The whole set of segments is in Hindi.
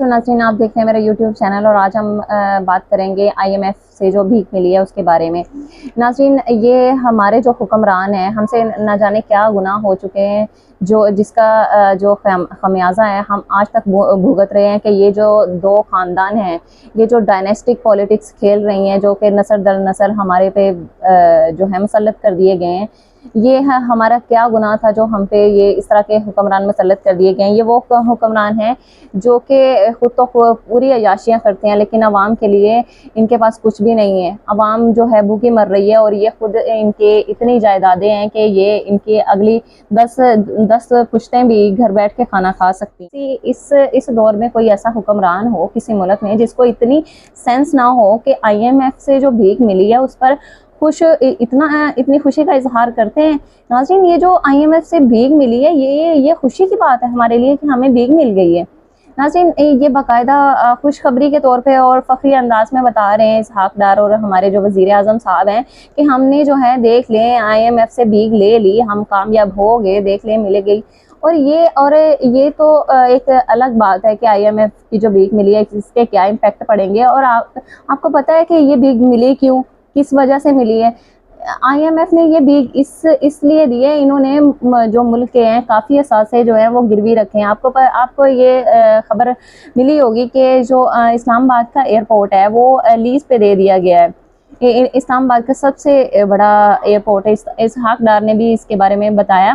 तो नाज़रीन, आप देख रहे हैं मेरा यूट्यूब चैनल और आज हम बात करेंगे आईएमएफ से जो भीख मिली है उसके बारे में। नाज़रीन, ये हमारे जो हुक्मरान हैं हमसे न जाने क्या गुनाह हो चुके हैं, जो जिसका जो खमियाजा है हम आज तक भुगत रहे हैं कि ये जो दो ख़ानदान हैं, ये जो डायनेस्टिक पॉलिटिक्स खेल रही हैं, जो कि नस्ल दर नस्ल हमारे पे जो है मुसल्लत कर दिए गए हैं। ये है हमारा क्या गुनाह था जो हम पे ये इस तरह के हुक्मरान मुसल्लत कर दिए गए हैं। ये वो हुक्मरान हैं जो कि खुद तो पूरी अय्याशियाँ करते हैं, लेकिन आवाम के लिए इनके पास कुछ भी नहीं है। आवाम जो है भूखी मर रही है और ये खुद इनके इतनी जायदादें हैं कि ये इनकी अगली 10 पुश्तें भी घर बैठ के खाना खा सकती हैं। इस दौर में कोई ऐसा हुक्मरान हो किसी मुल्क में जिसको इतनी सेंस ना हो कि आईएमएफ से जो भीख मिली है उस पर इतनी खुशी का इजहार करते हैं। नाज़रीन, ये जो आईएमएफ से भीख मिली है ये खुशी की बात है हमारे लिए कि हमें भीख मिल गई है। नाज़रीन, ये बाकायदा खुशखबरी के तौर पे और फ़ख्री अंदाज में बता रहे हैं इसहाक डार और हमारे जो वज़ीर आज़म साहब हैं कि हमने जो है देख लें आईएमएफ से भीख ले ली, हम कामयाब हो गए, देख लें मिल गई। और ये तो एक अलग बात है कि आईएमएफ की जो भीख मिली है इसके क्या इम्पेक्ट पड़ेंगे। और आपको पता है कि ये भीख मिली क्यों, किस वजह से मिली है। आईएमएफ ने ये भीख इसलिए दी है, इन्होंने जो मुल्क के हैं काफ़ी असासे जो है वो गिरवी रखे हैं। आपको ये खबर मिली होगी कि जो इस्लामाबाद का एयरपोर्ट है वो लीज पे दे दिया गया है। इस्लामाबाद का सबसे बड़ा एयरपोर्ट है। इसहाक डार ने भी इसके बारे में बताया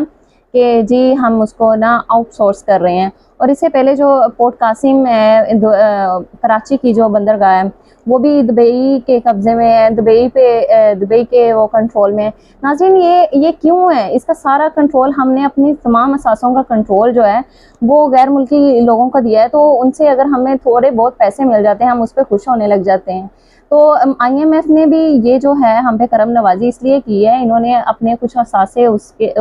कि जी हम उसको ना आउटसोर्स कर रहे हैं। और इससे पहले जो पोर्ट कासिम है कराची की जो बंदरगाह है वो भी दुबई के कब्ज़े में है, दुबई के वो कंट्रोल में है। नाज़रीन, ये क्यों है? इसका सारा कंट्रोल हमने अपनी तमाम असासों का कंट्रोल जो है वो गैर मुल्की लोगों को दिया है। तो उनसे अगर हमें थोड़े बहुत पैसे मिल जाते हैं हम उस पर खुश होने लग जाते हैं। तो आईएमएफ ने भी ये जो है हम पे करम नवाजी इसलिए की है, इन्होंने अपने कुछ असासे उसके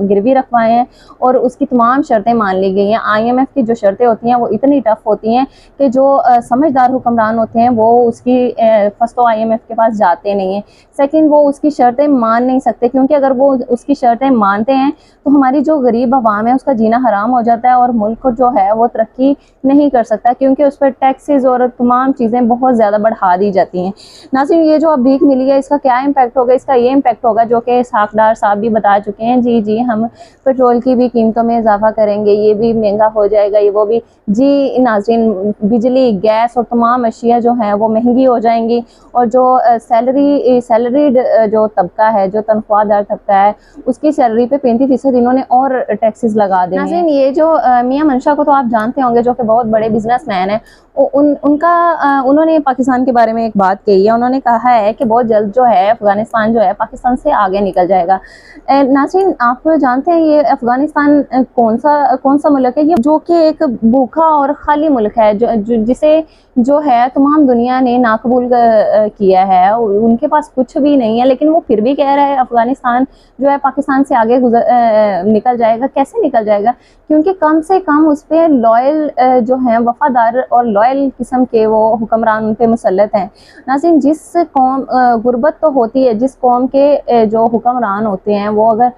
गिरवी रखवाए हैं और उसकी तमाम शर्तें मान ली गई हैं। आईएमएफ की जो शर्तें होती हैं वो इतनी टफ होती हैं कि जो समझदार हुक्मरान होते हैं वो उसकी फर्स्ट तो आईएमएफ के पास जाते नहीं हैं, सेकंड वो उसकी शर्तें मान नहीं सकते, क्योंकि अगर वो उसकी शर्तें मानते हैं तो हमारी जो गरीब आवाम है उसका जीना हराम हो जाता है और मुल्क जो है वो तरक्की नहीं कर सकता, क्योंकि उस पर टैक्सेस और तमाम चीज़ें बहुत ज़्यादा बढ़ा दी जाती हैं। नाज़रीन, ये जो अब भीख मिली है इसका क्या इम्पैक्ट होगा? इसका ये इम्पैक्ट होगा जो कि इसहाक डार साहब भी बता चुके हैं, जी हम पेट्रोल की भी कीमतों में इजाफा करेंगे, ये भी महंगा हो जाएगा, ये वो भी। जी नाज़रीन, बिजली, गैस और तमाम अशिया जो हैं वो महंगी हो जाएंगी और जो सैलरीड जो तबका है, जो तनख्वाहदार तबका है, उसकी सैलरी पे 35% इन्होंने और टैक्सेस लगा दें। नाज़रीन, ये जो मियां मंशा को तो आप जानते होंगे जो कि बहुत बड़े बिजनेसमैन है, उन्होंने पाकिस्तान के बारे में एक बात कही है। उन्होंने कहा है कि बहुत जल्द जो है अफगानिस्तान जो है पाकिस्तान से आगे निकल जाएगा। नाज़रीन, आप जानते हैं ये अफगानिस्तान कौन सा मुल्क है? ये जो कि एक भूखा और खाली मुल्क है, जिसे जो है तमाम दुनिया ने नाकबूल किया है। उनके पास कुछ भी नहीं है, लेकिन वो फिर भी कह रहा है अफगानिस्तान जो है पाकिस्तान से आगे निकल जाएगा। कैसे निकल जाएगा? क्योंकि कम से कम उस पर लॉयल जो हैं वफादार और लॉयल किस्म के वो हुक्मरान उन पे मुसल्लत हैं। नाज़रीन, जिस कौम गुर्बत तो होती है, जिस कौम के जो हुक्मरान होते हैं वो अगर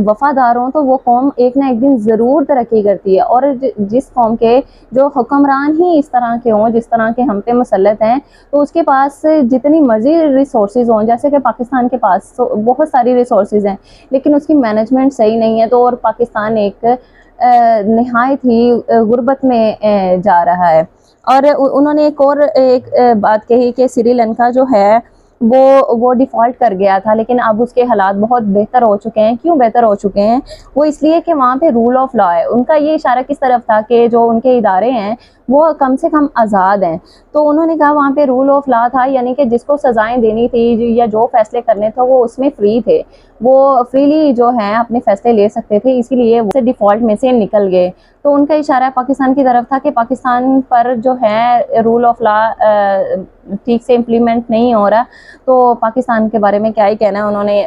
वफादार हों तो वो कौम एक ना एक दिन ज़रूर तरक्की करती है। और जिस कौम के जो हुक्मरान ही इस तरह के हों जिस तरह के हम पे मुसल्लत हैं, तो उसके पास जितनी मर्जी रिसोर्सेज हों, जैसे कि पाकिस्तान के पास तो बहुत सारी रिसोर्सेज हैं लेकिन उसकी मैनेजमेंट सही नहीं है, तो और पाकिस्तान एक नहायत ही गुर्बत में जा रहा है। और उन्होंने एक बात कही कि श्रीलंका जो है वो डिफ़ॉल्ट कर गया था, लेकिन अब उसके हालात बहुत बेहतर हो चुके हैं। क्यों बेहतर हो चुके हैं? वो इसलिए कि वहाँ पे रूल ऑफ लॉ है। उनका ये इशारा किस तरफ था कि जो उनके इदारे हैं वो कम से कम आज़ाद हैं। तो उन्होंने कहा वहाँ पे रूल ऑफ लॉ था, यानी कि जिसको सज़ाएं देनी थी या जो फैसले करने थे वो उसमें फ्री थे, वो फ्रीली जो है अपने फैसले ले सकते थे, इसीलिए वो डिफ़ॉल्ट में से निकल गए। तो उनका इशारा पाकिस्तान की तरफ था कि पाकिस्तान पर जो है रूल ऑफ लॉ ठीक से इम्प्लीमेंट नहीं हो रहा, तो पाकिस्तान के बारे में क्या ही कहना है। उन्होंने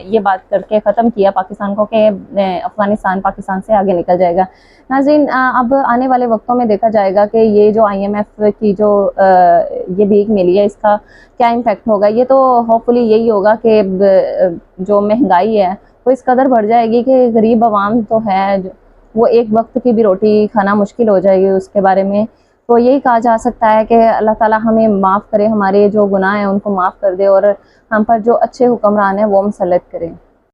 ये बात करके ख़त्म किया पाकिस्तान को कि अफ़गानिस्तान पाकिस्तान से आगे निकल जाएगा। नाज़रीन, अब आने वाले वक्तों में देखा जाएगा कि ये जो आईएमएफ की जो ये भीख मिली है इसका क्या इम्पेक्ट होगा। ये तो होपफुली यही होगा कि जो महंगाई है वो इस कदर बढ़ जाएगी कि गरीब आवाम तो है वो एक वक्त की भी रोटी खाना मुश्किल हो जाएगी। उसके बारे में तो यही कहा जा सकता है कि अल्लाह ताला हमें माफ़ करे, हमारे जो गुनाह हैं उनको माफ़ कर दे और हम पर जो अच्छे हुक्मरान हैं वो मुसल्लत करें।